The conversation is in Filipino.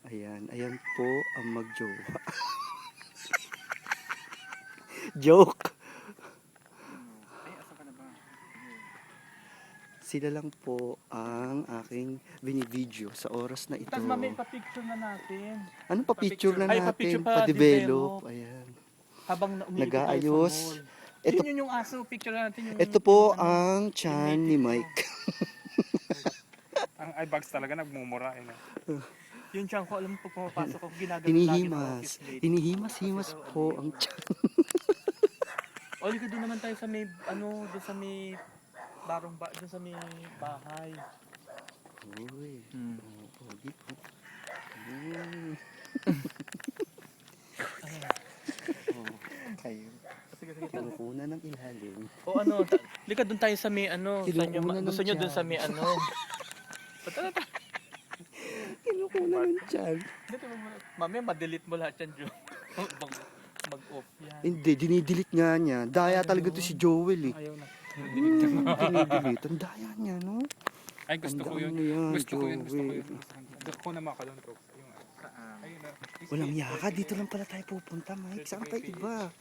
Ayan, ayan po ang magjowa. Joke! Ay, asa ka na ba? Sila lang po ang aking binibideo sa oras na ito. Tapos mami, pa-picture na natin. Ano pa picture na Ay, natin? pa-picture pa, Pa-develop. Ayan. Habang umiikot tayo sa Nag-aayos. mall. Ito, Yun yung aso, picture na natin yung... ito po yung ano, ang tiyan ni native Mike. Ang eyebags talaga nagmumura eh. Yung tiyan ko, alam mo, pag pumapasok ako, ginagano lagi ng Hinihimas. office mate. Hinihimas-himas po ang tiyan. O, ligo doon naman tayo sa may, ano, doon sa may doon sa may bahay. Uy. Hmm. Pogi po. Mm. Ayun. Sige, sige. Kinukunan ng ilalim. O ano, liga doon tayo sa may ano, sa inyo, Kinukunan ng gusto nyo doon sa tiyan. may ano. Tara, tara. Kinukunan ng tiyan. Dito mo muna. Mamaya, ma-delete mo lahat yan, Joe. Mag-off yan. Hindi, dinidelete nga niya. Daya talaga to si Joel eh. Ayaw na. Dinidelete. Ang daya niya, no? Ay, gusto ko Tandaan yun. mo yan, Gusto ko yun. Joel. Gusto ko na makalon, bro. Ayun na. Walang yaka, dito lang pala tayo pupunta, Mike. Saan tayo iba?